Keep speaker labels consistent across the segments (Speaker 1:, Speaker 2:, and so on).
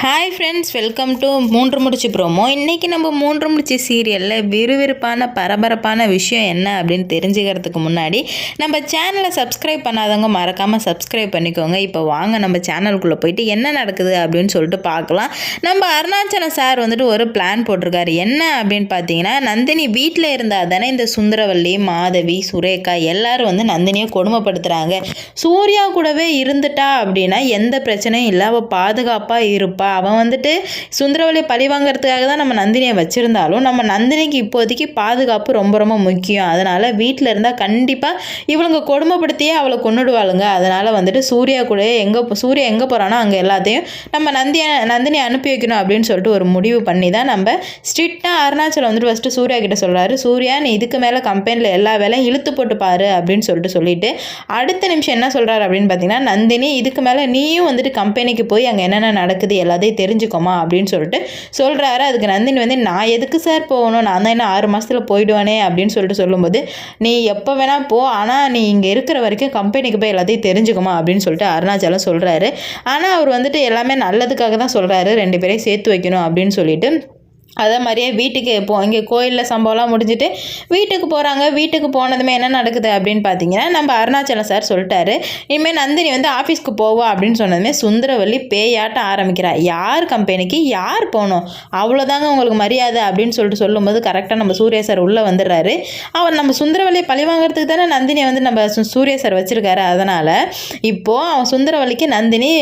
Speaker 1: Hi friends, welcome to மூன்று முடிச்சு promo. இன்றைக்கி நம்ம மூன்று முடிச்சு சீரியலில் விறுவிறுப்பான பரபரப்பான விஷயம் என்ன அப்படின்னு தெரிஞ்சுக்கிறதுக்கு முன்னாடி நம்ம சேனலை சப்ஸ்கிரைப் பண்ணாதவங்க மறக்காமல் சப்ஸ்கிரைப் பண்ணிக்கோங்க. இப்போ வாங்க நம்ம சேனலுக்குள்ளே போயிட்டு என்ன நடக்குது அப்படின்னு சொல்லிட்டு பார்க்கலாம். நம்ம அருணாச்சலம் சார் வந்துட்டு ஒரு பிளான் போட்டிருக்காரு. என்ன அப்படின்னு பார்த்தீங்கன்னா, நந்தினி வீட்டில் இருந்தால் தானே இந்த சுந்தரவல்லி, மாதவி, சுரேகா எல்லாரும் வந்து நந்தினியை கொடுமைப்படுத்துகிறாங்க. சூர்யா கூடவே இருந்துட்டா அப்படின்னா எந்த பிரச்சனையும் இல்லை, அவள் பாதுகாப்பாக இருப்பா. அவன் வந்துட்டு சுந்தரவல்லியை பழி வாங்கிறதுக்காக தான் நம்ம நந்தினியை வச்சுருந்தாலும் நம்ம நந்தினிக்கு இப்போதைக்கு பாதுகாப்பு ரொம்ப ரொம்ப முக்கியம். அதனால் வீட்டில் இருந்தால் கண்டிப்பாக இவளுங்க கொடுமைப்படுத்தியே அவளை கொண்டுடுவாளுங்க. அதனால் வந்துட்டு சூர்யா கூட சூர்யா எங்கே போகிறானோ அங்கே எல்லாத்தையும் நம்ம நந்தினி அனுப்பி வைக்கணும் அப்படின்னு சொல்லிட்டு ஒரு முடிவு பண்ணி தான் நம்ம ஸ்ட்ரிக்டாக அருணாச்சலம் வந்துட்டு ஃபஸ்ட்டு சூர்யா கிட்ட சொல்கிறாரு. சூர்யா, நீ இதுக்கு மேலே கம்பெனியில் எல்லா வேலையும் இழுத்து போட்டு பாரு அப்படின்னு சொல்லிட்டு அடுத்த நிமிஷம் என்ன சொல்கிறாரு அப்படின்னு பார்த்தீங்கன்னா, நந்தினி இதுக்கு மேலே நீயும் வந்துட்டு கம்பெனிக்கு போய் அங்கே என்னென்ன நடக்குது எல்லாத்தையும் தெரிஞ்சுக்கோமா அப்படின்னு சொல்லிட்டு சொல்கிறாரு. அதுக்கு நந்தினி வந்து, நான் எதுக்கு சார் போகணும், நான் தான் என்ன 6 மாதத்தில் போயிடுவானே அப்படின்னு சொல்லிட்டு சொல்லும்போது, நீ எப்போ வேணால் போ, ஆனால் நீ இங்கே இருக்கிற வரைக்கும் கம்பெனிக்கு போய் எல்லாத்தையும் தெரிஞ்சுக்கோமா அப்படின்னு சொல்லிட்டு அருணாச்சலம் சொல்கிறாரு. ஆனால் அவர் வந்துட்டு எல்லாமே நல்லதுக்காக தான் சொல்கிறாரு, 2 பேரையும் சேர்த்து வைக்கணும் அப்படின்னு சொல்லிட்டு. அதே மாதிரியே வீட்டுக்கு இங்கே கோயிலில் சம்பவம்லாம் முடிஞ்சுட்டு வீட்டுக்கு போகிறாங்க. வீட்டுக்கு போனதுமே என்ன நடக்குது அப்படின்னு பார்த்தீங்கன்னா, நம்ம அருணாச்சலம் சார் சொல்லிட்டாரு, இனிமேல் நந்தினி வந்து ஆஃபீஸ்க்கு போவா அப்படின்னு சொன்னதுமே சுந்தரவல்லி பேயாட்ட ஆரம்பிக்கிறா. யார் கம்பெனிக்கு யார் போகணும், அவ்வளோதாங்க உங்களுக்கு மரியாதை அப்படின்னு சொல்லும்போது கரெக்டாக நம்ம சூர்யா சார் உள்ளே வந்துடுறாரு. அவர் நம்ம சுந்தரவல்லியை பழி வாங்கிறதுக்கு தானே நந்தினியை வந்து நம்ம சூர்யா சார் வச்சுருக்காரு. அதனால் இப்போது அவன் சுந்தரவல்லிக்கு நந்தினி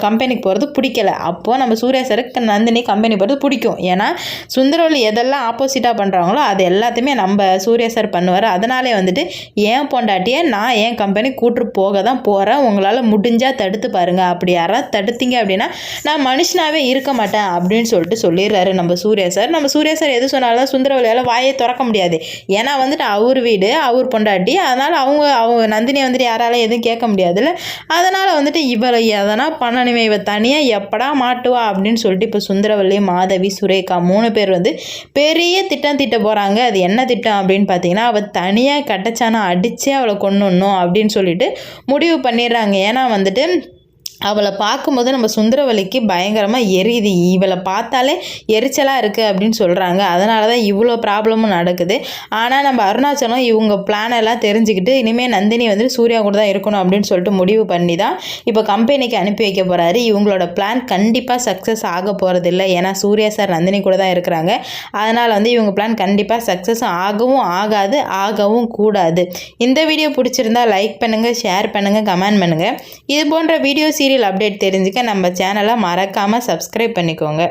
Speaker 1: கம்பெனிக்கு போகிறது பிடிக்கல. அப்போது நம்ம சூர்யா சாருக்கு நந்தினி கம்பெனி போகிறது பிடிக்கும். ஏன்னா சுந்தரவல்லி எதெல்லாம் ஆப்போசிட்டாக பண்ணுறாங்களோ அது எல்லாத்தையுமே நம்ம சூர்யா சார் பண்ணுவார். அதனாலே வந்துட்டு ஏன் பொண்டாட்டியை நான் என் கம்பெனி கூட்டு போக தான் போகிறேன், உங்களால் முடிஞ்சால் தடுத்து பாருங்கள், அப்படி யாராவது தடுத்தீங்க அப்படின்னா நான் மனுஷனாகவே இருக்க மாட்டேன் அப்படின்னு சொல்லிடுறாரு நம்ம சூர்யா சார். நம்ம சூர்யா சார் எது சொன்னாலும் சுந்தரவல்லியால் வாயை திறக்க முடியாது. ஏன்னா வந்துட்டு அவர் வீடு, அவர் பொண்டாட்டி, அதனால் அவங்க நந்தினியை வந்துட்டு யாராலும் எதுவும் கேட்க முடியாதுல்ல. அதனால் வந்துட்டு இவளை எதனா பண்ணணுமே, இவ தனியாக எப்படா மாட்டுவா அப்படின்னு சொல்லிட்டு இப்போ சுந்தரவல்லி, மாதவி, சுரேகா 3 பேர் வந்து பெரிய திட்டம் திட்ட போகிறாங்க. அது என்ன திட்டம் அப்படின்னு பார்த்தீங்கன்னா, அவள் தனியாக கட்டச்சானா அடித்தே அவளை கொன்னுடணும் அப்படின்னு சொல்லிட்டு முடிவு பண்ணிடுறாங்க. ஏன்னா வந்துட்டு அவளை பார்க்கும்போது நம்ம சுந்தரவல்லிக்கு பயங்கரமாக எரியுது, இவளை பார்த்தாலே எரிச்சலாக இருக்குது அப்படின்னு சொல்கிறாங்க. அதனால தான் இவ்வளோ ப்ராப்ளமும் நடக்குது. ஆனால் நம்ம அருணாச்சலம் இவங்க பிளானெல்லாம் தெரிஞ்சுக்கிட்டு இனிமேல் நந்தினி வந்து சூர்யா கூட தான் இருக்கணும் அப்படின்னு சொல்லிட்டு முடிவு பண்ணி தான் இப்போ கம்பெனிக்கு அனுப்பி வைக்க போகிறாரு. இவங்களோட பிளான் கண்டிப்பாக சக்ஸஸ் ஆக போகிறதில்ல. ஏன்னா சூர்யா சார் நந்தினி கூட தான் இருக்கிறாங்க. அதனால் வந்து இவங்க பிளான் கண்டிப்பாக சக்ஸஸ் ஆகவும் ஆகாது, ஆகவும் கூடாது. இந்த வீடியோ பிடிச்சிருந்தா லைக் பண்ணுங்கள், ஷேர் பண்ணுங்கள், கமெண்ட் பண்ணுங்கள். இது போன்ற வீடியோ சீரியல் அப்டேட் தெரிஞ்சுக்க நம்ம சேனலை மறக்காமல் சப்ஸ்கிரைப் பண்ணிக்கோங்க.